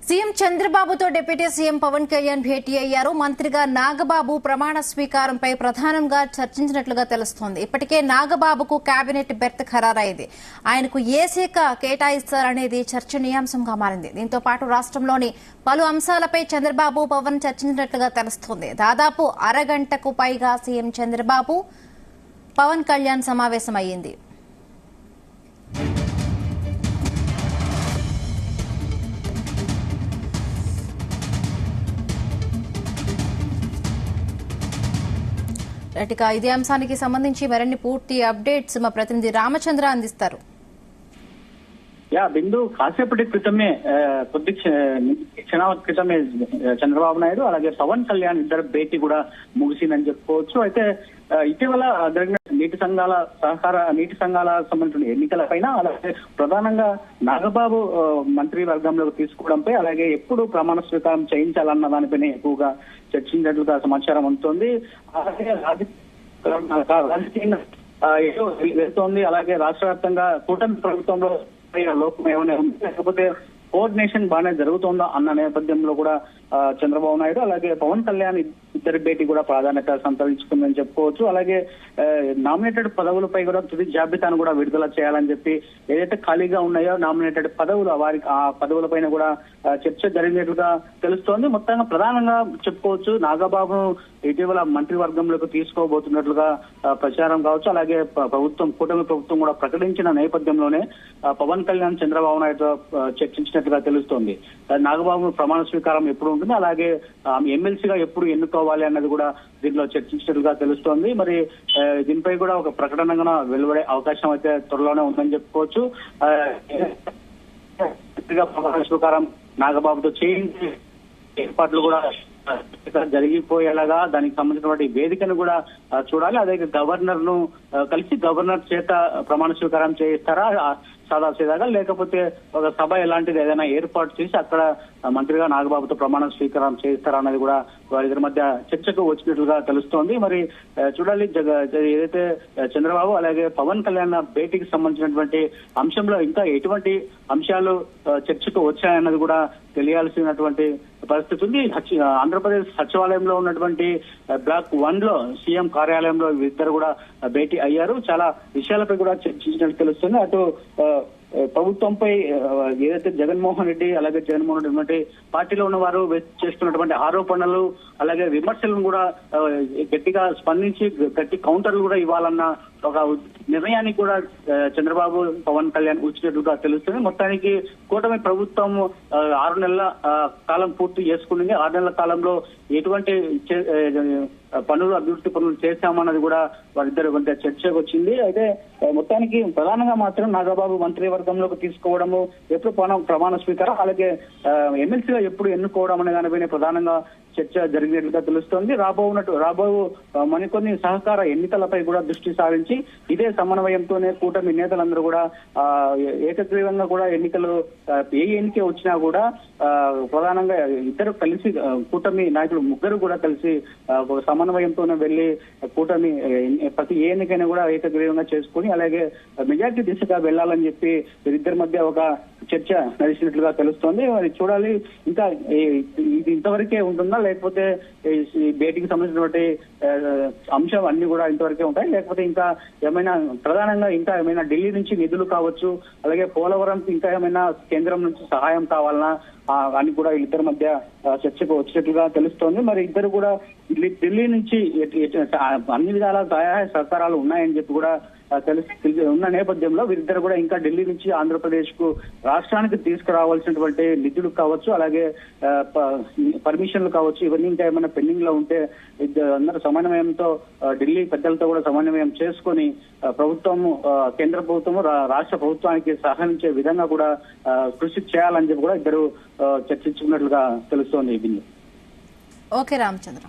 CM చంద్రబాబుతో deputy CM Pawan Kalyan భేటీ అయ్యారు. మంత్రిగా నాగబాబు ప్రమాణ స్వీకారంపై ప్రధానంగా చర్చించినట్లుగా తెలుస్తోంది. ఇప్పటికే నాగబాబుకు కేబినెట్ బెర్త్ ఖరారైంది. ఆయనకు ఏ శాఖ కేటాయిస్తారనేది చర్చనీయాంశంగా మారింది. దీంతో పాటు రాష్ట్రంలోని పలు అంశాలపై చంద్రబాబు పవన్ చర్చించినట్లుగా తెలుస్తోంది. దాదాపు అరగంటకు పైగా సీఎం చంద్రబాబు పవన్ కళ్యాణ్ సమావేశమయ్యింది. ఇదే అంశానికి సంబంధించి మరిన్ని పూర్తి అప్డేట్స్ మా ప్రతినిధి రామచంద్ర అందిస్తారు. బిందు కాసేపటి క్రితమే కొద్ది క్షణాల క్రితమే చంద్రబాబు నాయుడు అలాగే పవన్ కళ్యాణ్ ఇద్దరు భేటీ కూడా ముగిసిందని చెప్పుకోవచ్చు. అయితే ఇటీవల జరిగిన నీటి సంఘాల సంబంధించిన ఎన్నికలపైన అలాగే ప్రధానంగా నాగబాబు మంత్రి వర్గంలోకి తీసుకోవడంపై అలాగే ఎప్పుడు ప్రమాణ స్వీకారం చేయించాలన్న దానిపైన ఎక్కువగా చర్చించినట్లుగా సమాచారం అందుతోంది. అలాగే రాజకీయంగా వెళ్తోంది. అలాగే రాష్ట్ర వ్యాప్తంగా కూటమి ప్రభుత్వంలో లోపం ఏమైనా ఉంది లేకపోతే కోఆర్డినేషన్ బాగానే జరుగుతోందా అన్న నేపథ్యంలో కూడా చంద్రబాబు నాయుడు అలాగే పవన్ కళ్యాణ్ ఇద్దరి భేటీ కూడా ప్రాధాన్యత సంతరించుకుందని చెప్పుకోవచ్చు. అలాగే నామినేటెడ్ పదవులపై కూడా తుది జాబితాను కూడా విడుదల చేయాలని చెప్పి ఏదైతే ఖాళీగా ఉన్నాయో నామినేటెడ్ పదవులు వారికి ఆ పదవులపైన కూడా చర్చ జరిగినట్లుగా తెలుస్తోంది. మొత్తంగా ప్రధానంగా చెప్పుకోవచ్చు నాగబాబు ఇటీవల మంత్రివర్గంలోకి తీసుకోబోతున్నట్లుగా ప్రచారం కావచ్చు. అలాగే కూటమి ప్రభుత్వం కూడా ప్రకటించిన నేపథ్యంలోనే పవన్ కళ్యాణ్ చంద్రబాబు నాయుడుతో చర్చించినట్లుగా తెలుస్తోంది. నాగబాబు ప్రమాణ స్వీకారం ఎప్పుడు ఉంటుంది అలాగే ఎమ్మెల్సీగా ఎప్పుడు ఎన్నుకోవాలి అన్నది కూడా దీంట్లో చర్చించినట్లుగా తెలుస్తోంది. మరి దీనిపై కూడా ఒక ప్రకటనగా వెలువడే అవకాశం అయితే త్వరలోనే ఉందని చెప్పుకోవచ్చు. ప్రమాణ స్వీకారం నాగబాబుతో చేయించి ఏర్పాట్లు కూడా జరిగిపోయేలాగా దానికి సంబంధించినటువంటి వేదికను కూడా చూడాలి. అదే గవర్నర్ ను కలిసి గవర్నర్ చేత ప్రమాణ స్వీకారం చేయిస్తారా సాదాసీదాగా లేకపోతే ఒక సభ ఎలాంటిది ఏదైనా ఏర్పాటు చేసి అక్కడ మంత్రిగా నాగబాబుతో ప్రమాణ స్వీకారం చేయిస్తారా అన్నది కూడా వారిద్దరి మధ్య చర్చకు వచ్చినట్లుగా తెలుస్తోంది. మరి చూడాలి ఏదైతే చంద్రబాబు అలాగే పవన్ కళ్యాణ్ భేటీకి సంబంధించినటువంటి అంశంలో ఇంకా ఎటువంటి అంశాలు చర్చకు వచ్చాయన్నది కూడా తెలియాల్సినటువంటి పరిస్థితి ఉంది. ఆంధ్రప్రదేశ్ సచివాలయంలో ఉన్నటువంటి బ్లాక్ 1 లో సీఎం కార్యాలయంలో ఇద్దరు కూడా భేటీ అయ్యారు. చాలా విషయాలపై కూడా చర్చించినట్టు తెలుస్తుంది. అటు ప్రభుత్వంపై ఏదైతే జగన్మోహన్ రెడ్డి అలాగే జగన్మోహన్ రెడ్డి పార్టీలో ఉన్న వారు చేస్తున్నటువంటి ఆరోపణలు అలాగే విమర్శలను కూడా గట్టిగా స్పందించి గట్టి కౌంటర్లు కూడా ఇవ్వాలన్న ఒక నిర్ణయానికి కూడా చంద్రబాబు పవన్ కళ్యాణ్ వచ్చినట్లుగా తెలుస్తుంది. మొత్తానికి కూటమి ప్రభుత్వం 6 నెలల కాలం పూర్తి చేసుకుంది. 6 నెలల కాలంలో ఎటువంటి అభివృద్ధి పనులు చేశామన్నది కూడా వారిద్దరు కొంత చర్చకు వచ్చింది. అయితే మొత్తానికి ప్రధానంగా మాత్రం నాగబాబు మంత్రివర్గంలోకి తీసుకోవడము ఎప్పుడు ప్రమాణ స్వీకారం అలాగే ఎమ్మెల్సీగా ఎప్పుడు ఎన్నుకోవడం అనే దానిపైన ప్రధానంగా చర్చ జరిగినట్లుగా తెలుస్తోంది. రాబో మరికొన్ని సహకార ఎన్నికలపై కూడా దృష్టి సారించి ఇదే సమన్వయంతోనే కూటమి నేతలందరూ కూడా ఏకగ్రీవంగా కూడా ఎన్నికలు ఏ ఎన్నిక వచ్చినా కూడా ప్రధానంగా ఇద్దరు కలిసి కూటమి నాయకులు ముగ్గురు కూడా కలిసి ఒక సమన్వయంతోనే వెళ్లి కూటమి ప్రతి ఏ ఎన్నికైనా కూడా ఏకగ్రీవంగా చేసుకుని అలాగే మెజార్టీ దిశగా వెళ్లాలని చెప్పి వీరిద్దరి మధ్య ఒక చర్చ నడిచినట్లుగా తెలుస్తోంది. మరి చూడాలి ఇంకా ఇది ఇంతవరకే ఉంటుందా లేకపోతే ఈ భేటీకి సంబంధించినటువంటి అంశం అన్ని కూడా ఇంతవరకే ఉంటాయి లేకపోతే ఇంకా ఏమైనా ప్రధానంగా ఇంకా ఏమైనా ఢిల్లీ నుంచి నిధులు కావచ్చు అలాగే పోలవరం ఇంకా ఏమైనా కేంద్రం నుంచి సహాయం కావాలన్నా అని కూడా వీళ్ళిద్దరి మధ్య చర్చకు వచ్చినట్లుగా తెలుస్తోంది. మరి ఇద్దరు కూడా ఢిల్లీ నుంచి అన్ని విధాల సహాయ సహకారాలు ఉన్నాయని చెప్పి కూడా ఉన్న నేపథ్యంలో వీరిద్దరు కూడా ఇంకా ఢిల్లీ నుంచి ఆంధ్రప్రదేశ్ కు రాష్ట్రానికి తీసుకురావాల్సినటువంటి నిధులు కావచ్చు అలాగే పర్మిషన్లు కావచ్చు ఇవన్నీ ఇంకా ఏమైనా పెండింగ్ లో ఉంటే అందరూ సమన్వయంతో ఢిల్లీ పెద్దలతో కూడా సమన్వయం చేసుకుని ప్రభుత్వము కేంద్ర ప్రభుత్వము రాష్ట్ర ప్రభుత్వానికి సహకరించే విధంగా కూడా కృషి చేయాలని చెప్పి కూడా ఇద్దరు చర్చించుకున్నట్లుగా తెలుస్తోంది. ఓకే రామచంద్ర.